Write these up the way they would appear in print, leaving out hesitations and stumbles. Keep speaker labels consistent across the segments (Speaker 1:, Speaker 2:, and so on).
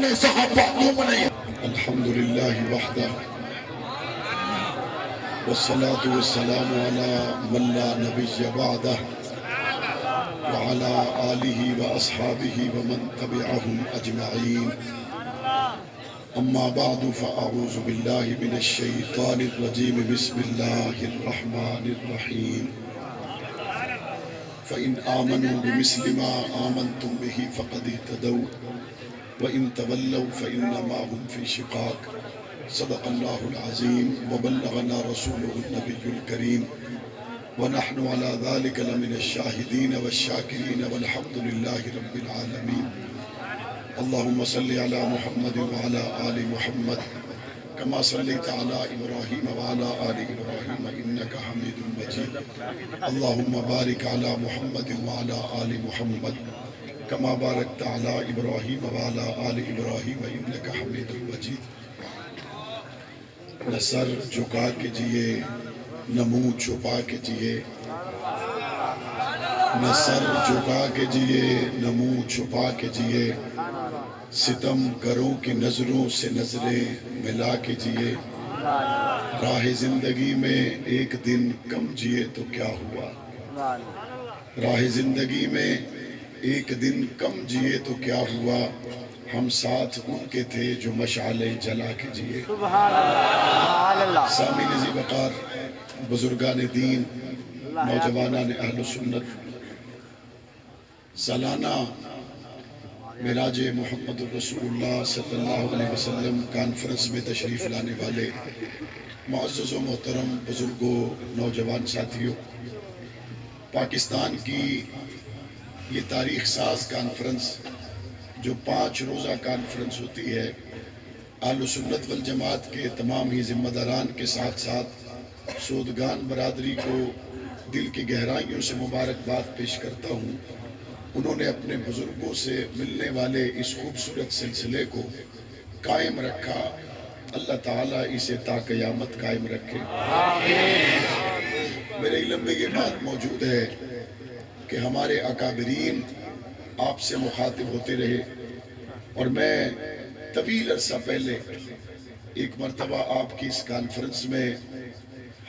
Speaker 1: اپنے صحابہ معلوم نہیں. الحمدللہ وحدہ والصلاة والسلام على من لا نبي بعده وعلى آله وأصحابه ومن تبعهم أجمعين. أما بعد فأعوذ بالله من الشيطان الرجيم. بسم الله الرحمن الرحيم. فإن آمنوا بمثل ما آمنتم به فقد اهتدوا وإن تولوا فإنما هم في شقاق. صدق الله العظيم وبلغنا رسوله النبي الكريم ونحن على ذلك لمن الشاهدين والشاكرين والحمد لله رب العالمين. اللهم صل على محمد وعلى آل محمد كما صليت على إبراهيم وعلى آل إبراهيم إنك حميد مجيد. اللهم بارك على محمد وعلى آل محمد كما باركت على إبراهيم وعلى آل إبراهيم إنك حميد مجيد. نہ سر جھکا کے جیے نہ منہ چھپا کے جیے، نہ سر جھکا کے جیے نہ منہ چھپا کے جیے، ستم گروں کی نظروں سے نظریں ملا کے جیے. راہ زندگی میں ایک دن کم جیے تو کیا ہوا، راہ زندگی میں ایک دن کم جیے تو کیا ہوا، ہم ساتھ ان کے تھے جو مشعلیں جلا کے جیے. سامعین ذی وقار، بزرگان دین، نوجوانان اہل سنت، سالانہ معراج محمد الرسول اللہ صلی اللہ علیہ وسلم کانفرنس میں تشریف لانے والے معزز و محترم بزرگوں، نوجوان ساتھیوں، پاکستان کی یہ تاریخ ساز کانفرنس جو 5 روزہ کانفرنس ہوتی ہے، اہل سنت والجماعت کے تمام ہی ذمہ داران کے ساتھ ساتھ سودگان برادری کو دل کی گہرائیوں سے مبارکباد پیش کرتا ہوں. انہوں نے اپنے بزرگوں سے ملنے والے اس خوبصورت سلسلے کو قائم رکھا. اللہ تعالیٰ اسے تا قیامت قائم رکھے. میرے علم میں یہ بات موجود ہے کہ ہمارے اکابرین آپ سے مخاطب ہوتے رہے، اور میں طویل عرصہ پہلے ایک مرتبہ آپ کی اس کانفرنس میں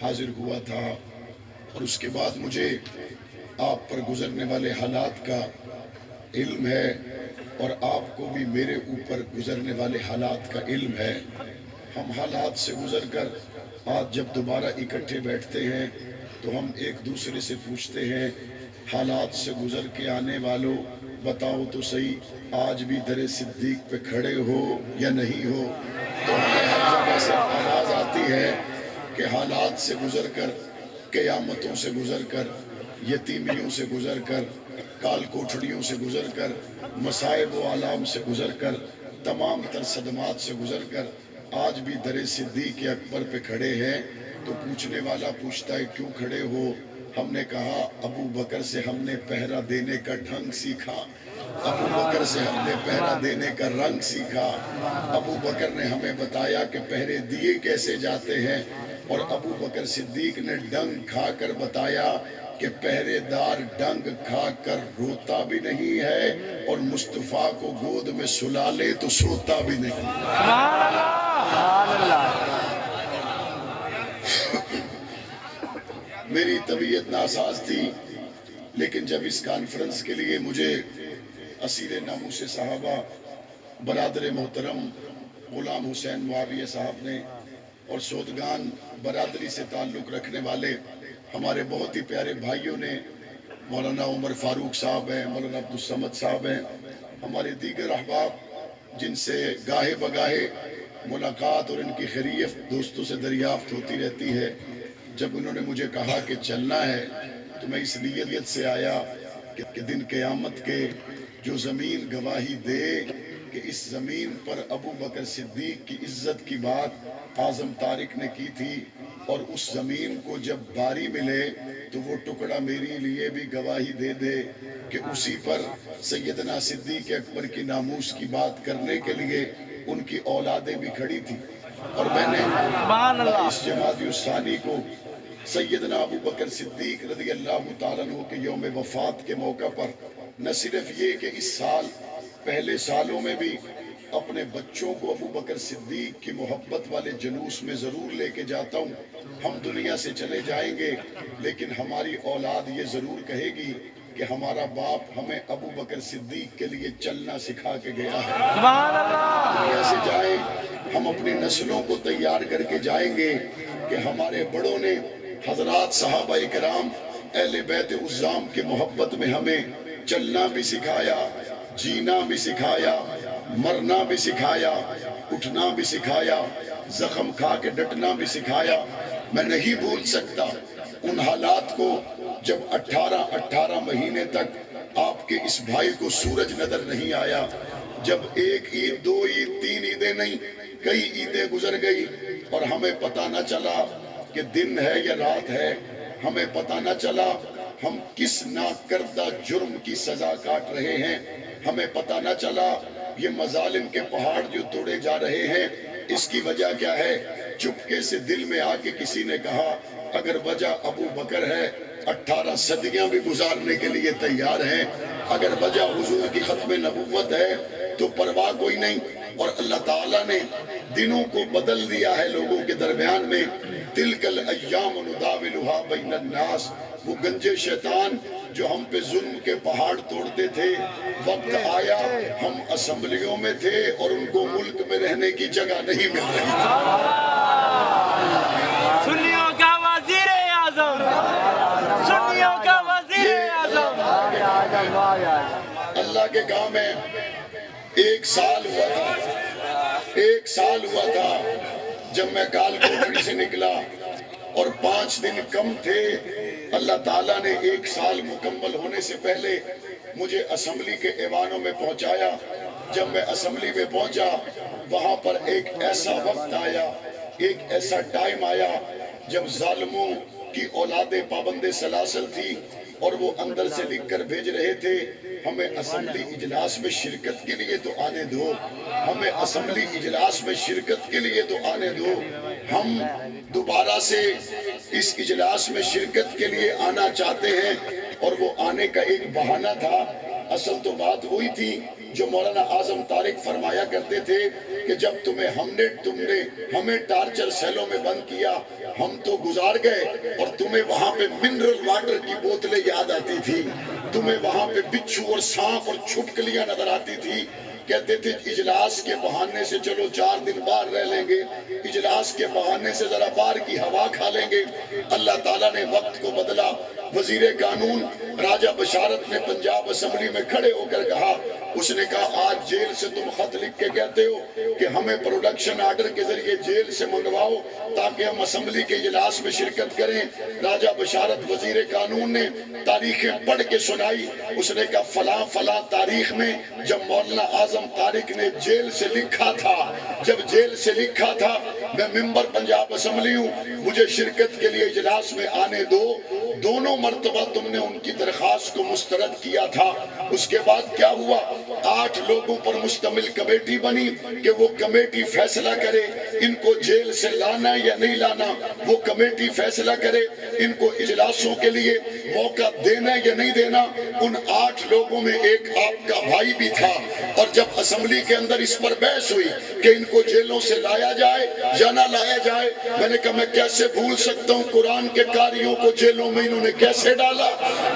Speaker 1: حاضر ہوا تھا، اور اس کے بعد مجھے آپ پر گزرنے والے حالات کا علم ہے، اور آپ کو بھی میرے اوپر گزرنے والے حالات کا علم ہے. ہم حالات سے گزر کر آج جب دوبارہ اکٹھے بیٹھتے ہیں تو ہم ایک دوسرے سے پوچھتے ہیں، حالات سے گزر کے آنے والوں بتاؤ تو صحیح آج بھی در صدیق پہ کھڑے ہو یا نہیں ہو؟ تو ہمیں ہر جگہ سے آواز آتی ہے کہ حالات سے گزر کر، قیامتوں سے گزر کر، یتیمیوں سے گزر کر، کال کوٹھڑیوں سے گزر کر، مصائب و آلام سے گزر کر، تمام تر صدمات سے گزر کر آج بھی در صدیق اکبر پہ کھڑے ہیں. تو پوچھنے والا پوچھتا ہے کیوں کھڑے ہو؟ ہم نے کہا ابو بکر سے ہم نے پہرا دینے کا ڈھنگ سیکھا، ابو بکر سے ہم نے پہرا دینے کا رنگ سیکھا. ابو بکر نے ہمیں بتایا کہ پہرے دیے کیسے جاتے ہیں، اور ابو بکر صدیق نے ڈنگ کھا کر بتایا کہ پہرے دار ڈنگ کھا کر روتا بھی نہیں ہے، اور مصطفیٰ کو گود میں سلا لے تو سوتا بھی نہیں. میری طبیعت ناساز تھی، لیکن جب اس کانفرنس کے لیے مجھے اسیر ناموس صحابہ برادر محترم غلام حسین معاویہ صاحب نے، اور سودگان برادری سے تعلق رکھنے والے ہمارے بہت ہی پیارے بھائیوں نے، مولانا عمر فاروق صاحب ہیں، مولانا عبدالصمد صاحب ہیں، ہمارے دیگر احباب جن سے گاہے بگاہے ملاقات اور ان کی خیریت دوستوں سے دریافت ہوتی رہتی ہے، جب انہوں نے مجھے کہا کہ چلنا ہے تو میں اس نیت سے آیا کہ دن قیامت کے جو زمین گواہی دے کہ اس زمین پر ابو بکر صدیق کی عزت کی بات اعظم طارق نے کی تھی، اور اس زمین کو جب باری ملے تو وہ ٹکڑا میرے لیے بھی گواہی دے دے کہ اسی پر سیدنا صدیق اکبر کی ناموس کی بات کرنے کے لیے ان کی اولادیں بھی کھڑی تھی. اور میں نے اس جمادی الثانی کو سیدنا ابو بکر صدیق رضی اللہ تعالیٰ عنہ کے یوم وفات کے موقع پر نہ صرف یہ کہ اس سال پہلے سالوں میں بھی اپنے بچوں کو ابو بکر صدیق کی محبت والے جلوس میں ضرور لے کے جاتا ہوں. ہم دنیا سے چلے جائیں گے لیکن ہماری اولاد یہ ضرور کہے گی کہ ہمارا باپ ہمیں ابو بکر صدیق کے لیے چلنا سکھا کے گیا ہے. دنیا سے جائیں ہم اپنی نسلوں کو تیار کر کے جائیں گے کہ ہمارے بڑوں نے حضرات صحابہ کرام اہل بیت عظام کی محبت میں ہمیں چلنا بھی سکھایا, جینا بھی سکھایا, مرنا بھی سکھایا, اٹھنا بھی سکھایا, زخم کھا کے ڈٹنا بھی سکھایا. میں نہیں بھول سکتا ان حالات کو جب 18 مہینے تک آپ کے اس بھائی کو سورج نظر نہیں آیا, جب ایک عید, 2 عید, 3 عیدیں نہیں کئی عیدیں گزر گئی اور ہمیں پتہ نہ چلا کہ دن ہے یا رات ہے, ہمیں پتہ نہ چلا ہم کس ناکردہ جرم کی سزا کاٹ رہے ہیں, ہمیں پتہ نہ چلا یہ مظالم کے پہاڑ جو توڑے جا رہے ہیں اس کی وجہ کیا ہے. چپکے سے دل میں آ کے کسی نے کہا اگر وجہ ابو بکر ہے 18 صدیاں بھی گزارنے کے لیے تیار ہیں, اگر وجہ حضور کی ختم نبوت ہے تو پرواہ کوئی نہیں. اور اللہ تعالیٰ نے دنوں کو بدل دیا ہے لوگوں کے درمیان میں. تلک الایام نداولھا بین الناس, وہ گنجے شیطان جو ہم پہ ظلم کے پہاڑ توڑتے تھے, وقت آیا ہم اسمبلیوں میں تھے اور ان کو ملک میں رہنے کی جگہ نہیں مل رہی تھی.
Speaker 2: سنیوں کا وزیر اعظم, سنیوں کا وزیر اعظم.
Speaker 1: اللہ کے کام ہے. 1 سال ہوا تھا, 1 سال ہوا تھا جب میں کال کوٹڑی سے نکلا اور 5 دن کم تھے. اللہ تعالیٰ نے 1 سال مکمل ہونے سے پہلے مجھے اسمبلی کے ایوانوں میں پہنچایا. جب میں اسمبلی میں پہنچا وہاں پر ایک ایسا وقت آیا, ایک ایسا ٹائم آیا جب ظالموں کی اولادیں پابند سلاسل تھی اور وہ اندر سے لکھ کر بھیج رہے تھے ہمیں اسمبلی اجلاس میں شرکت کے لیے تو آنے دو, ہمیں اسمبلی اجلاس میں شرکت کے لیے تو آنے دو. ہم دوبارہ سے اس اجلاس میں شرکت کے لیے آنا چاہتے ہیں. اور وہ آنے کا ایک بہانہ تھا. اصل تو بات وہی تھی جو مولانا اعظم طارق فرمایا کرتے تھے کہ جب تم نے ہمیں ٹارچر سیلوں میں بند کیا ہم تو گزار گئے اور تمہیں وہاں پہ منرل واٹر کی بوتلیں یاد آتی تھی, تمہیں وہاں پہ بچھو اور سانپ اور چھپکلیاں نظر آتی تھی. کہتے تھے اجلاس کے بہانے سے چلو 4 دن باہر رہ لیں گے, اجلاس کے بہانے سے ذرا باہر کی ہوا کھا لیں گے. اللہ تعالیٰ نے وقت کو بدلا. وزیر قانون راجہ بشارت نے پنجاب اسمبلی میں کھڑے ہو کر کہا, اس نے کہا آج جیل سے تم خط لکھ کے کہتے ہو کہ ہمیں پروڈکشن آرڈر کے ذریعے جیل سے منگواؤ تاکہ ہم اسمبلی کے اجلاس میں شرکت کریں. راجہ بشارت وزیر قانون نے تاریخیں پڑھ کے سنائی. اس نے کہا فلاں فلاں تاریخ میں جب مولانا اعظم طارق نے جیل سے لکھا تھا, جب جیل سے لکھا تھا میں ممبر پنجاب اسمبلی ہوں, مجھے شرکت کے لیے اجلاس میں آنے دو. دونوں مرتبہ تم نے ان کی درخواست کو مسترد کیا تھا. اس کے بعد کیا ہوا, 8 لوگوں پر مشتمل کمیٹی بنی کہ وہ کمیٹی فیصلہ کرے ان کو جیل سے لانا یا نہیں لانا, وہ کمیٹی فیصلہ کرے ان کو اجلاسوں کے لیے موقع دینا یا نہیں دینا. ان 8 لوگوں میں ایک آپ کا بھائی بھی تھا. اور جب اسمبلی کے اندر اس پر بحث ہوئی کہ ان کو جیلوں سے لایا جائے یا نہ لایا جائے, میں نے کہا میں کیسے بھول سکتا ہوں قرآن کے قاریوں کو جیلوں میں انہوں نے کیسے ڈالا,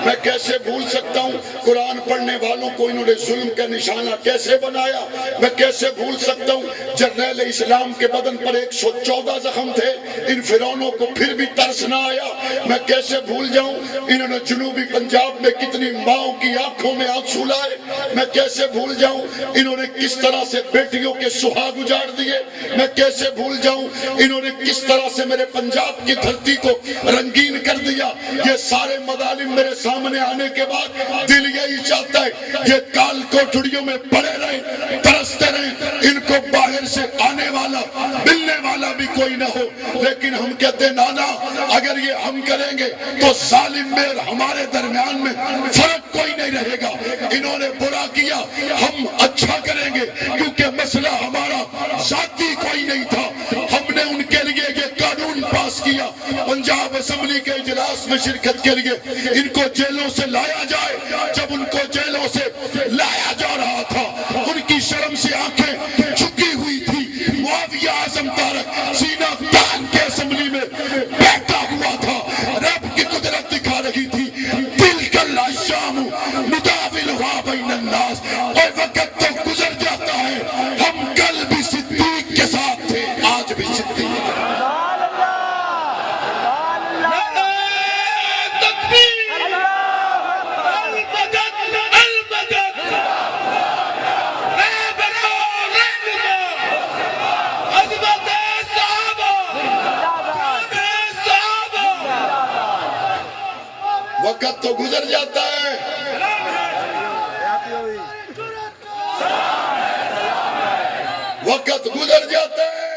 Speaker 1: میں کیسے بھول سکتا ہوں قرآن پڑھنے والوں کو انہوں نے ظلم کا نشانہ کیسے بنایا, میں کیسے بھول سکتا ہوں جرنیل اسلام کے بدن پر 114 زخم تھے, ان فرعونوں کو پھر بھی ترس نہ آیا. میں کیسے بھول جاؤں انہوں نے جنوبی پنجاب میں کتنی ماؤں کی آنکھوں میں آنسو لائے. میں کیسے بھول جاؤں انہوں نے کس طرح سے بیٹیوں کے سہاگ اجاڑ دیے. میں کیسے بھول جاؤں انہوں نے کس طرح سے میرے پنجاب کی دھرتی کو رنگین کر دیا. یہ سارے مظالم میرے سامنے آنے کے بعد دل یہی چاہتا ہے یہ کال کوٹڑیوں میں پڑے رہیں, ترستے رہیں, ان کو باہر سے آنے والا ملنے والا بھی کوئی نہ ہو. لیکن ہم کہتے ہیں نانا اگر یہ ہم کریں گے تو ظالم میں ہمارے درمیان میں فرق کوئی نہیں رہے گا. انہوں نے برا کیا ہم اچھا کریں گے کیونکہ مسئلہ ہمارا ذاتی کوئی نہیں تھا. ہم نے ان کے لیے یہ قانون پاس کیا پنجاب اسمبلی کے اجلاس میں شرکت کے لیے ان کو جیلوں سے لایا جائے. جب ان کو جیلوں سے لایا جا رہا تھا ان کی کی شرم سے آنکھیں جھکی ہوئی تھی، معاویہ اعظم طارق سینہ تان کے اسمبلی میں بیٹھا ہوا تھا، رب کی قدرت دکھا رہی تھی، تلک الایام نداولها بین الناس، اور وقت تو گزر جاتا ہے، ہم کل بھی صدیق کے ساتھ تھے، آج بھی صدیق۔ وقت تو گزر جاتا ہے، وقت گزر جاتا ہے،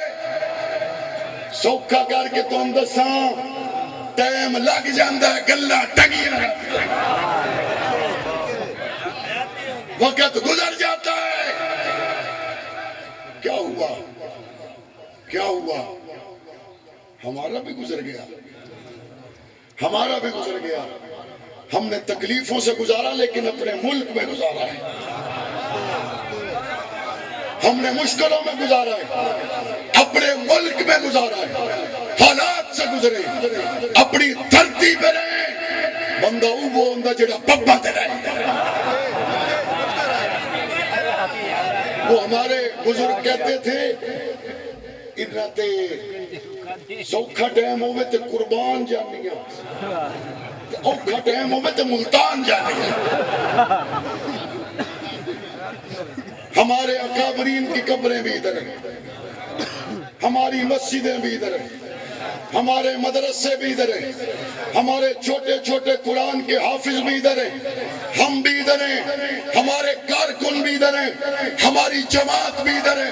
Speaker 1: سوکھا کر کے تم دساں ٹائم لگ جاندہ ہے، گلہ ٹنگیاں، وقت گزر جاتا ہے۔ کیا ہوا؟ کیا ہوا؟ ہمارا بھی گزر گیا، ہمارا بھی گزر گیا۔ ہم نے تکلیفوں سے گزارا لیکن اپنے ملک میں گزارا ہے، ہم نے مشکلوں میں گزارا ہے، اپنے ملک میں گزارا ہے، حالات سے گزرے، اپنی دھرتی پہ رہے، بندہ وہ ہوندہ جڑا پپا تے رہے۔ وہ ہمارے بزرگ کہتے تھے انہاں تے سوکھا ٹائم ہوئے تے قربان جانیاں، اوکھا ٹائم ہوئے تے ملتان جانیاں۔ ہمارے اکابرین کی قبریں بھی ادھر ہیں، ہماری مسجدیں بھی ادھر ہیں، ہمارے مدرسے بھی ادھر ہیں، ہمارے چھوٹے چھوٹے قرآن کے حافظ بھی ادھر ہیں، ہم بھی ادھر ہیں، ہمارے کارکن بھی ادھر ہیں، ہماری جماعت بھی ادھر ہے۔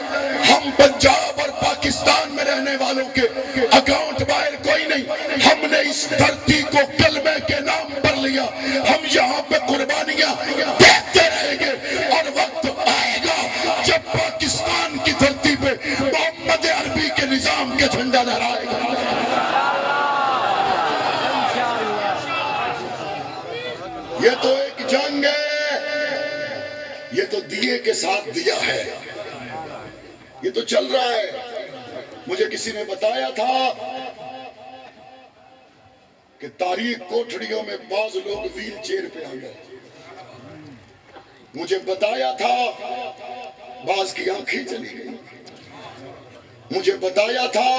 Speaker 1: ہم پنجاب اور پاکستان میں رہنے والوں کے اکاؤنٹ باہر کوئی نہیں، ہم نے اس دھرتی کو کلمے کے نام پر لیا، ہم یہاں پہ قربانیاں دیتے رہیں گے، اور وقت آئے گا جب پاکستان کی دھرتی پہ محمد عربی کے نظام کے جھنڈا لہرائے گا۔ یہ تو ایک جنگ ہے، یہ تو دیے کے ساتھ دیا ہے، یہ تو چل رہا ہے۔ مجھے کسی نے بتایا تھا کہ تاریخ کوٹھڑیوں میں بعض لوگ ویل چیئر پہ آ گئے، مجھے بتایا تھا بعض کی آنکھیں چلی گئی، مجھے بتایا تھا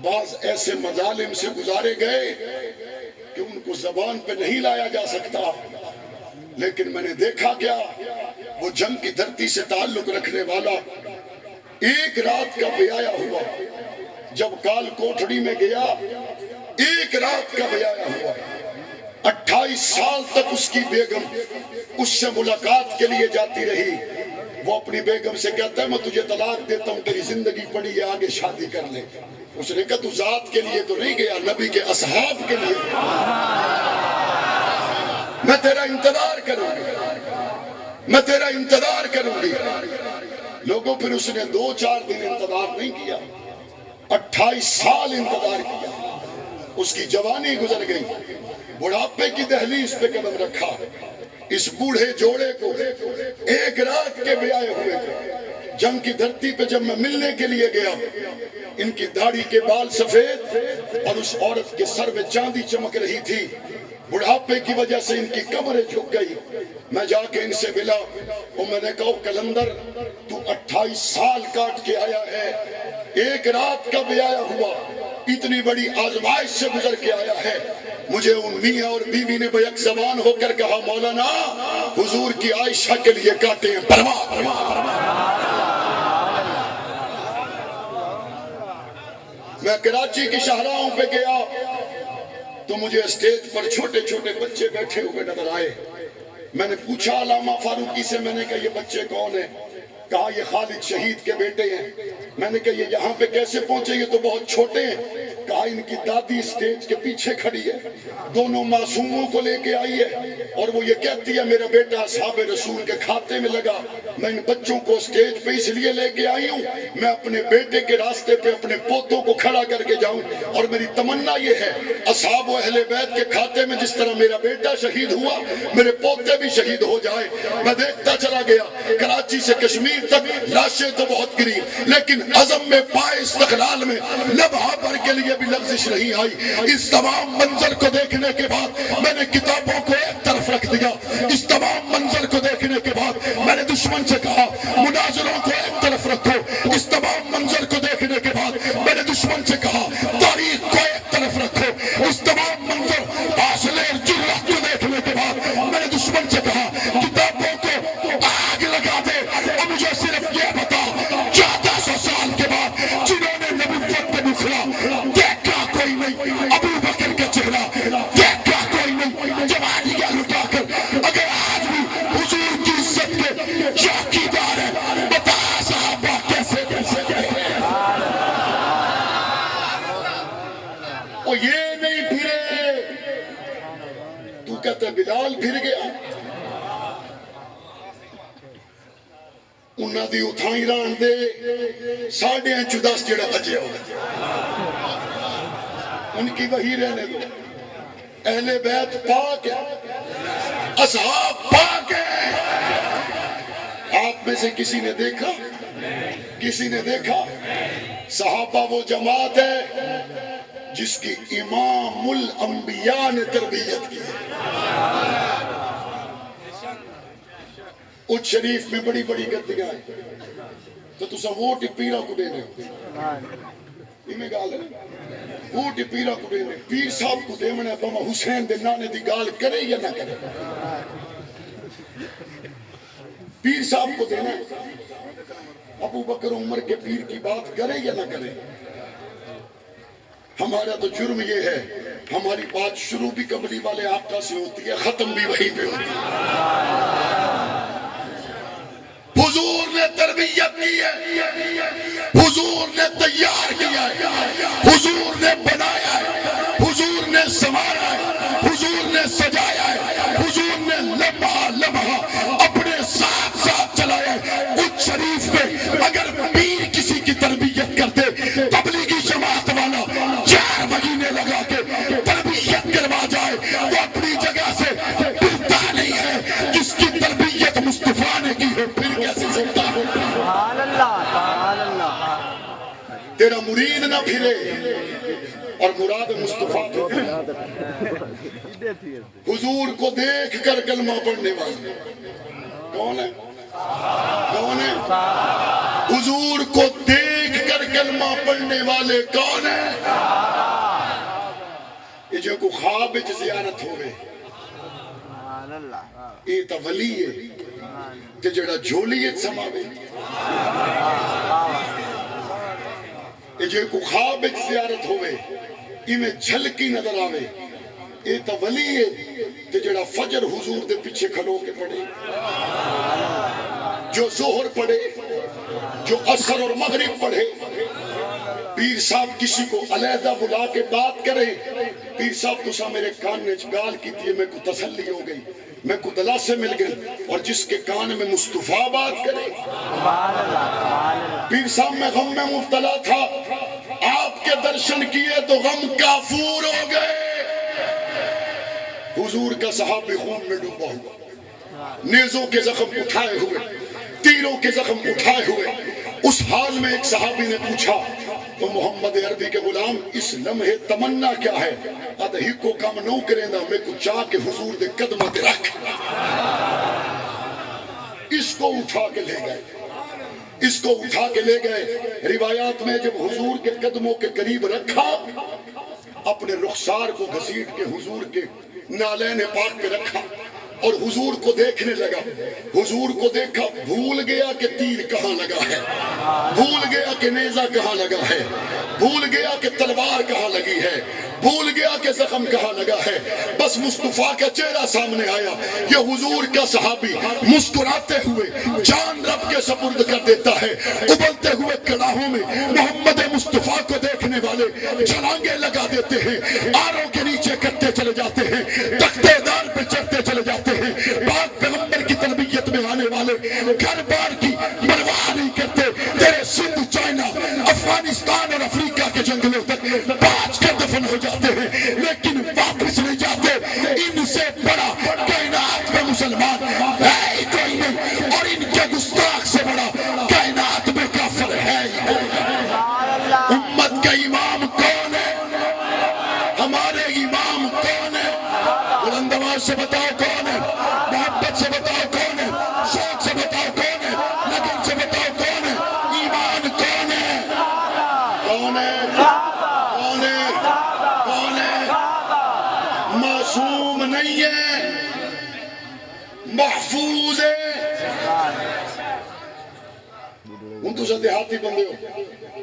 Speaker 1: بعض ایسے مظالم سے گزارے گئے کہ ان کو زبان پہ نہیں لایا جا سکتا، لیکن میں نے دیکھا کیا، وہ جنگ کی دھرتی سے تعلق رکھنے والا ایک رات کا بیایا ہوا جب کال کوٹھڑی میں گیا، ایک رات کا بیایا ہوا، 28 سال تک اس کی بیگم اس سے ملاقات کے لیے جاتی رہی۔ وہ اپنی بیگم سے کہتا ہے میں تجھے طلاق دیتا ہوں، تیری زندگی پڑی ہے، آگے شادی کر لے۔ اس نے کہا تو ذات کے لیے تو نہیں گیا، نبی کے اصحاب کے لیے، میں تیرا انتظار کروں گی، میں تیرا انتظار کروں گی۔ لوگوں پھر اس نے 2-4 دن انتظار نہیں کیا، 28 سال انتظار کیا، اس کی جوانی گزر گئی، بڑھاپے کی دہلیز پہ قدم رکھا۔ اس بوڑھے جوڑے کو ایک رات کے بیائے ہوئے جنگ کی دھرتی پہ جب میں ملنے کے لیے گیا، ان کی داڑھی کے بال سفید اور اس عورت کے سر میں چاندی چمک رہی تھی، بڑھاپے کی وجہ سے ان کی کمریں جھک گئی۔ میں جا کے ان سے ملا اور میں نے کہا کلندر تو 28 سال کاٹ کے آیا ہے، ایک رات کا بیایا ہوا، اتنی بڑی آزمائش سے گزر کے آیا ہے۔ مجھے ان میاں اور بیوی نے بیک زبان ہو کر کہا مولانا حضور کی عائشہ کے لیے کاٹے ہیں پرواہ۔ میں کراچی کی شاہراہوں پہ گیا تو مجھے اسٹیج پر چھوٹے چھوٹے بچے بیٹھے ہوئے نظر آئے۔ میں نے پوچھا علامہ فاروقی سے، میں نے کہا یہ بچے کون ہیں؟ کہا یہ خالد شہید کے بیٹے ہیں. میں نے کہا یہ یہاں پہ کیسے پہنچے؟ یہ تو بہت چھوٹے ہیں. کہا ان کی دادی اسٹیج کے پیچھے کھڑی ہے, دونوں معصوموں کو لے کے آئی ہے, اور وہ یہ کہتی ہے میرا بیٹا اصحاب رسول کے کھاتے میں لگا. میں ان بچوں کو اسٹیج پہ اس لیے لے کے آئی ہوں, میں اپنے بیٹے کے راستے پہ اپنے پوتوں کو کھڑا کر کے جاؤں, اور میری تمنا یہ ہے اصحاب و اہل بیت کے کھاتے میں جس طرح میرا بیٹا شہید ہوا میرے پوتے بھی شہید ہو جائے. میں دیکھتا چلا گیا, کراچی سے کشمیر تک لاشیں تو بہت گری, لیکن عزم میں پائے استقلال میں لمحہ بھر کے لیے بھی لغزش نہیں آئی. اس تمام منظر کو دیکھنے کے بعد میں نے کتابوں کو ایک طرف رکھ دیا. اس تمام منظر کو دیکھنے کے بعد میں نے دشمن سے کہا مناظروں کو ایک طرف رکھو. اس تمام منظر کو دیکھنے کے بعد میں نے دشمن سے کہا تاریخ کو ایک طرف رکھو. اس تمام منظر حاصلے اور جرأت کو دیکھنے کے بعد میں نے دشمن سے کہا کتابوں کو آگ لگا دے. اور مجھے صرف یہ بتا 1400 سال کے بعد جنہوں نے نبوت پہ بکھرا دیکھا کوئی نہیں, ابو بکر کا چہرہ دیکھا کوئی نہیں, جوانیاں لٹا کر اگر آج بھی حضور کی عزت کے چوکیدار ہے بتا صحابہ کیسے کیسے گئے. اور یہ نہیں پھرے, تو کہتا ہے بلال پھر گیا. انہاں دی اتھائی ران دے 10:30 جڑا بجے ہو ان کی وہی رہنے دو. اہل بیت پاک ہے, اصحاب پاک ہے. آپ میں سے کسی نے دیکھا, کسی نے دیکھا صحابہ وہ جماعت ہے جس کی امام الانبیاء نے تربیت کی ہے. اچھ شریف میں بڑی بڑی گدیاں ہیں تو تسا ووٹ پیرا کو دینے ہو میں گال ہے, ووٹ پیرا کو دینے پیر صاحب کو دے منا بابا حسین دے نانے دی گال کرے یا نہ کرے. پیر صاحب کو دینا ابو بکر عمر کے پیر کی بات کرے یا نہ کرے. ہمارا تو جرم یہ ہے ہماری بات شروع بھی کملی والے آقا سے ہوتی ہے, ختم بھی وہی پہ ہوتی ہے. حضور نے تربیت کی ہے, حضور نے تیار کیا ہے, حضور نے بنایا ہے, حضور نے سنوارا ہے, حضور نے سجایا ہے, حضور نے لمحہ لمحہ اپنے ساتھ ساتھ چلایا ہے. اس شریف پہ اگر پیر کسی کی تربیت کرتے تبلیغی جماعت والا 4 مہینے لگا کے تربیت کروا جائے وہ اپنی جگہ سے پھرتا نہیں ہے. جس کی تربیت مصطفیٰ نے کی ہے پھر کیسے سکتا ہے.
Speaker 2: سبحان اللہ, سبحان اللہ.
Speaker 1: تیرا مرید نہ پھرے اور مراد مصطفیٰ حضور کو دیکھ کر کلمہ پڑھنے والے کون ہے؟ کون ہے؟ حضور کو دیکھ کر کلمہ پڑھنے والے کون ہے؟ یہ جو کو خواب وچ زیارت ہوئے یہ تا ولی ہے تے جڑا جھولیت سماوے. یہ جو کو خواب وچ زیارت ہوئے میں جھلکی نظر آوے یہ تا ولی ہے تے جڑا فجر حضور دے پیچھے کھلو کے پڑھے, جو ظہر پڑھے, جو عصر اور مغرب پڑھے. پیر صاحب کسی کو علیحدہ بلا کے بات کرے, پیر صاحب تسا میرے کان میں گال کی تھی میں کو تسلی ہو گئی, میں کو دلاسے مل گئی. اور جس کے کان میں مصطفیٰ بات کرے. پیر صاحب میں غم میں مبتلا تھا, آپ کے درشن کیے تو غم کافور ہو گئے. حضور کا صحابی خون میں ڈوبا ہوا, نیزوں کے زخم اٹھائے ہوئے, تیروں کے زخم اٹھائے ہوئے. اس حال میں ایک صحابی نے پوچھا تو محمد عربی کے غلام اس لمحے تمنا کیا ہے؟ ادھا ہی کو کام نو کریں دا میں کو چاہ کے حضور دے قدمہ دے رکھ. اس کو اٹھا کے لے گئے, اس کو اٹھا کے لے گئے. روایات میں جب حضور کے قدموں کے قریب رکھا اپنے رخسار کو گھسیٹ کے حضور کے نالین پاک پہ رکھا, اور حضور کو دیکھنے لگا. حضور کو دیکھا, بھول گیا کہ تیر کہاں لگا ہے, بھول گیا کہ نیزہ کہاں لگا ہے, بھول گیا کہ تلوار کہاں لگی ہے, بھول گیا کہ زخم کہاں لگا ہے. بس مصطفیٰ کا چہرہ سامنے آیا. یہ حضور کا صحابی مسکراتے ہوئے جان رب کے سپرد کر دیتا ہے. ابلتے ہوئے کڑاہوں میں محمد مصطفیٰ کو دیکھنے والے چھلانگیں لگا دیتے ہیں, آروں کے نیچے کٹتے چلے جاتے ہیں, تختے دار پہ چڑھتے چلے جاتے ہیں. پاک پیغمبر کی تربیت میں آنے والے گھر بار کی پرواہ نہیں کرتے. تیرے سندھ, چائنا, افغانستان اور افریقہ کے جنگلوں تک پانچ کے دفن ہو جاتے ہیں, لیکن واپس نہیں جاتے. ان سے بڑا کائنات میں مسلمان ہے ہی کوئی نہیں, اور ان کے گستاخ سے بڑا کائنات میں کافر ہے ہی کوئی نہیں. امت کا امام کون ہے؟ ہمارے امام کون ہے؟ بلند آواز سے بتاؤ کون ہے؟ محبت سے بتاؤ کون ہے؟ شوق سے بتاؤ کون ہے؟ لگن سے بتاؤ کون ہے؟ ایمان کون ہے؟ کون ہے؟ کون ہے؟ کون ہے؟ معصوم نہیں ہے, محفوظ ہے. ہوں تو دیہاتی بندے ہو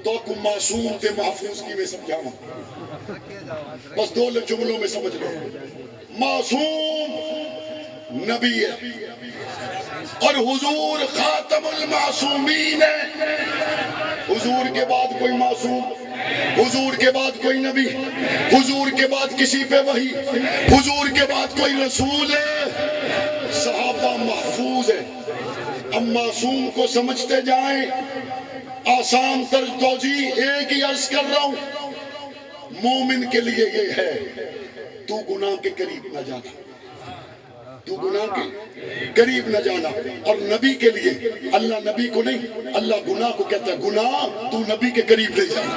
Speaker 1: تو کو معصوم تے محفوظ کی میں سمجھاؤں, بس دو جملوں میں سمجھ لو. معصوم نبی ہے اور حضور خاتم المعصومین ہے. حضور کے بعد کوئی معصوم, حضور کے بعد کوئی نبی, حضور کے بعد کسی پہ وحی, حضور کے بعد کوئی رسول ہے. صحابہ محفوظ ہے. ہم معصوم کو سمجھتے جائیں. آسان تر توجیہ ایک ہی عرض کر رہا ہوں, مومن کے لیے یہ ہے, تو گناہ کے قریب نہ جانا, تو گناہ کے قریب نہ جانا. اور نبی کے لیے, اللہ نبی کو نہیں, اللہ گناہ کو کہتا ہے گناہ تو نبی کے قریب نہیں جانا.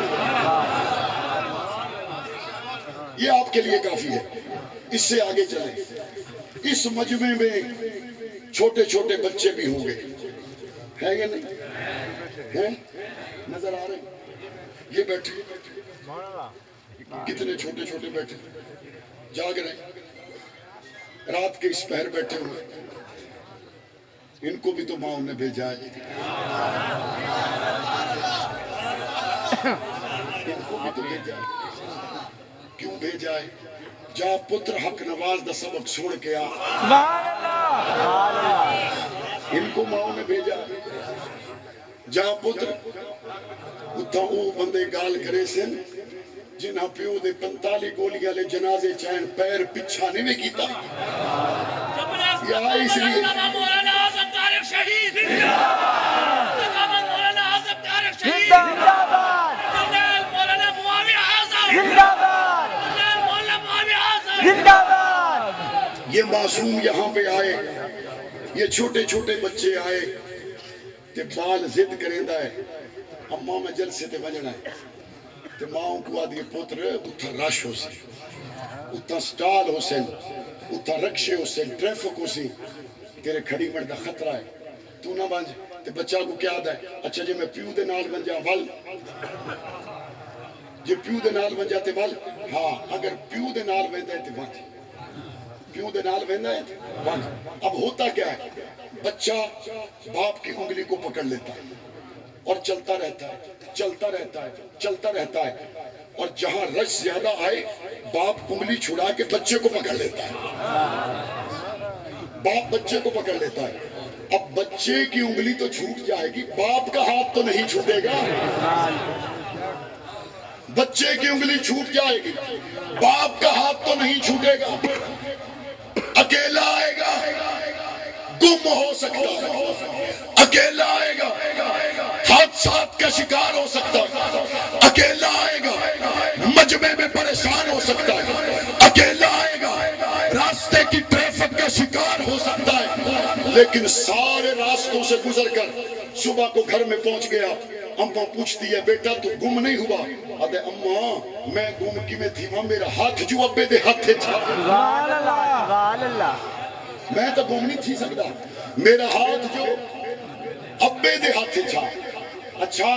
Speaker 1: یہ آپ کے لیے کافی ہے. اس سے آگے چلیں. اس مجمع میں چھوٹے چھوٹے بچے بھی ہوں گے, ہے یا نہیں؟ ہیں نظر آ رہے ہیں؟ یہ بیٹھے کتنے چھوٹے چھوٹے بیٹھے جاگ رہے ہیں, رات کے اس پہر بیٹھے ہوئے. ان کو بھی تو ماں نے بھیجا ہے, ان کو بھی تو بھیجا ہے. کیوں بھیجا ہے؟ جا پتر حق نواز دا سبق چھوڑ کے آ. ان کو ماں نے بھیجا ہے. جا پتر اتھا او بندے گال کرے سن جنہاں پیو دے 45 گولی والے جنازے چین پیر پچھا نہیں میں کیتا. یا اس لیے
Speaker 2: مولانا اعظم طارق شہید مولانا اعظم طارق شہید مولانا معاویہ اعظم مولانا معاویہ اعظم.
Speaker 1: یہ معصوم یہاں پہ آئے, یہ چھوٹے چھوٹے بچے آئے تے بال ضد کریندا ہے, اماں میں جلسے تے بجنا ہے. تے ماں کو آدھی پتر اتھا رش ہو سی, اتھا سٹال ہو سن, اتھا رکشے ہو سن, ٹریفک ہو سی, تیرے کھڑی مرد دا خطرہ ہے, تو نہ بنج. تے بچہ کو کیا دا ہے, اچھا جی میں پیو دے نال بن جا ول, جی پیو دے نال بن جاتے ول, ہاں اگر پیو دے نال بن جاتے بنج, پیو دے نال بن جاتے بنج. اب ہوتا کیا ہے, بچہ باپ کی انگلی کو پکڑ لیتا ہے اور چلتا رہتا ہے, چلتا رہتا ہے, چلتا رہتا ہے, اور جہاں رش زیادہ آئے باپ انگلی چھڑا کے بچے کو پکڑ لیتا ہے, باپ بچے کو پکڑ لیتا ہے. اب بچے کی انگلی تو چھوٹ جائے گی, باپ کا ہاتھ تو نہیں چھوٹے گا. بچے کی انگلی چھوٹ جائے گی, باپ کا ہاتھ تو نہیں چھوٹے گا. اکیلا آئے گا, گم ہو سکتا ہے, اکیلا آئے گا, حادثات کا شکار ہو سکتا ہے, اکیلا آئے گا, مجمع میں پریشان ہو سکتا ہے, اکیلا آئے گا, راستے کی ٹریفک کا شکار ہو سکتا ہے. لیکن سارے راستوں سے گزر کر صبح کو گھر میں پہنچ گیا. اماں پوچھتی ہے بیٹا تو گم نہیں ہوا؟ ادے اماں میں گم کی میں تھی, ماں میرا ہاتھ جو ابے دے ہاتھ تھا, میں تو گم نہیں تھی سکتا, میرا ہاتھ جو ابے دے ہاتھ تھا. اچھا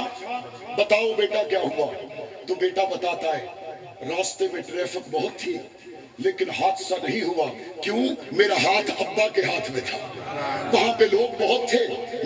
Speaker 1: بتاؤ بیٹا کیا ہوا؟ تو بیٹا بتاتا ہے راستے میں ٹریفک بہت تھی, لیکن حادثہ نہیں ہوا. کیوں؟ میرا ہاتھ ابا کے ہاتھ میں تھا. وہاں پہ لوگ بہت تھے،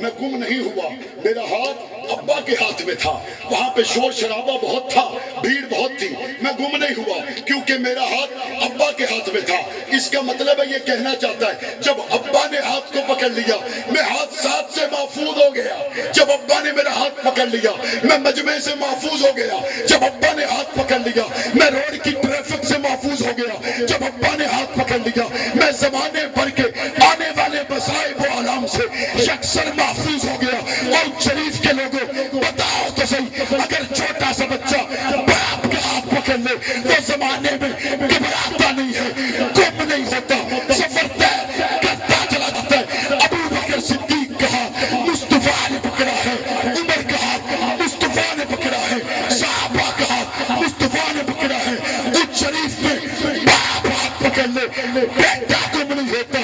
Speaker 1: میں گم نہیں ہوا. میرا ہاتھ ابا کے ہاتھ میں تھا. وہاں پہ شور شرابہ بہت تھا، بھیڑ بہت تھی، میں گم نہیں ہوا کیونکہ میرا ہاتھ ابا کے ہاتھ میں تھا. اس کا مطلب ہے یہ کہنا چاہتا ہے جب ابا نے ہاتھ کو پکڑ لیا میں حادثات سے محفوظ ہو گیا. جب ابا نے میرا ہاتھ پکڑ لیا میں مجمع سے محفوظ ہو گیا. جب ابا نے ہاتھ پکڑ لیا میں روڈ کی ٹریفک سے محفوظ ہو گیا. جب ابا نے ہاتھ پکڑ لیا میں زمانے بھر کے آنے والے مصائب و آلام سے یکسر محفوظ ہو گیا. اور شریف کے لوگوں بتاؤ تو صحیح، اگر چھوٹا سا بچہ باپ کا ہاتھ پکڑ لے تو زمانے میں گھبراتا نہیں ہے، گم نہیں ہوتا، سفر طے کرتا چلا جاتا ہے. ابو بکر صدیق کا ہاتھ مصطفیٰ نے پکڑا ہے، عمر کا ہاتھ مصطفیٰ نے پکڑا ہے، صحابہ کا ہاتھ مصطفیٰ نے پکڑا ہے. اس شریف میں باپ ہاتھ پکڑ لے بیٹا گم نہیں ہوتا،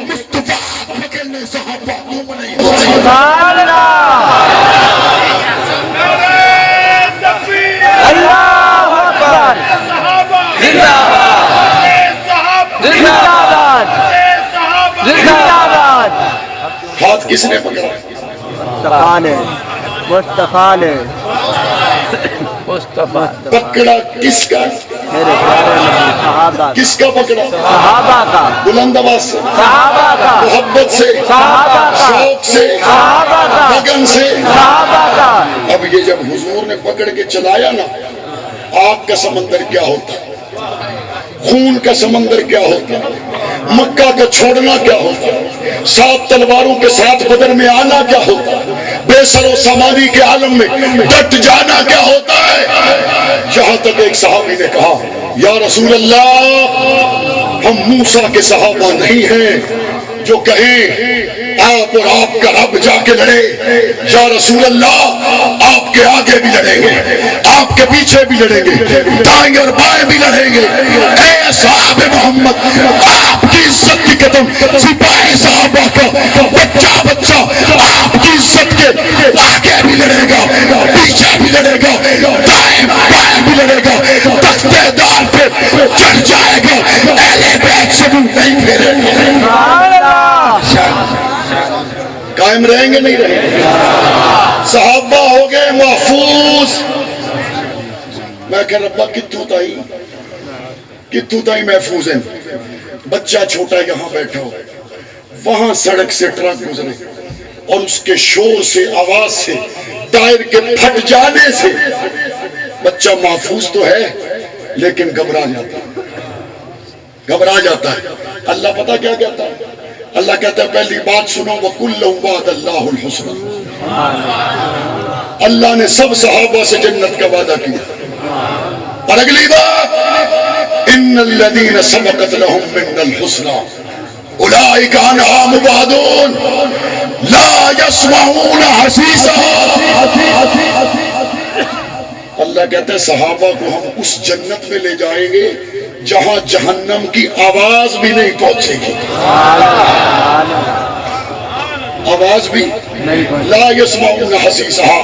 Speaker 1: مصطفیٰ ہاتھ پکڑ لے صحابہ گم نہیں ہوتا.
Speaker 2: اللہ اکبر، زندہ باد، زندہ باد، زندہ باد.
Speaker 1: ہاتھ کس نے پکڑا؟
Speaker 2: مصطفیٰ نے، مصطفیٰ نے، مصطفیٰ.
Speaker 1: پکڑا کس کا؟
Speaker 2: میرے پیارے نبی صحابہ،
Speaker 1: کس کا پکڑا؟
Speaker 2: صحابہ کا،
Speaker 1: بلند آواز سے،
Speaker 2: صحابہ کا،
Speaker 1: محبت سے،
Speaker 2: صحابہ کا،
Speaker 1: شوق سے،
Speaker 2: صحابہ کا،
Speaker 1: لگن سے.
Speaker 2: صحابہ کا.
Speaker 1: اب یہ جب حضور نے پکڑ کے چلایا نا، آگ کا سمندر کیا ہوتا ہے، خون کا سمندر کیا ہوتا ہے، مکہ کا چھوڑنا کیا ہوتا ہے، 7 تلواروں کے ساتھ بدر میں آنا کیا ہوتا ہے، بے سر و سمانی کے عالم میں ڈٹ جانا کیا ہوتا ہے. یہاں تک ایک صحابی نے کہا یا رسول اللہ ہم موسیٰ کے صحابہ نہیں ہیں جو کہیں آپ اور آپ کا رب جا کے لڑے. یا رسول اللہ آپ کے آگے بھی لڑیں گے، آپ کے پیچھے بھی لڑیں گے، دائیں اور بائیں بھی لڑیں گے. اے صحاب محمد، آپ کی عزت کی قدم سپاہی صحابہ کا بچہ بچہ آپ کی عزت کے آگے بھی لڑے گا، پیچھے بھی لڑے گا، دائیں بائیں بھی لڑے گا، تختے دار پہ چڑھ جائے گا، اہل بیت سے منہ نہیں پھیرے گا. قائم رہیں گے نہیں رہیں گے؟ صحابہ ہو گئے محفوظ. میں کہ ربا کتوں تائی محفوظ ہیں. بچہ چھوٹا یہاں بیٹھا ہو، وہاں سڑک سے ٹرک گزرے اور اس کے شور سے، آواز سے، ٹائر کے پھٹ جانے سے بچہ محفوظ تو ہے لیکن گھبرا جاتا ہے. اللہ پتہ کیا کہتا ہے؟ اللہ کہتا ہے پہلی بات سنو وَكُلًّا وَعَدَ اللَّهُ الْحُسْنَى. اللہ نے سب صحابہ سے جنت کا وعدہ کیا. اور اگلی بات ان الذين سبقت لهم منا الحسنى اولئك عنها مبعدون لا يسمعون حسيسها. اللہ کہتا ہے صحابہ کو ہم اس جنت میں لے جائیں گے جہاں جہنم کی آواز بھی نہیں پہنچے گی. آواز بھی لا یسمعون حسیسها،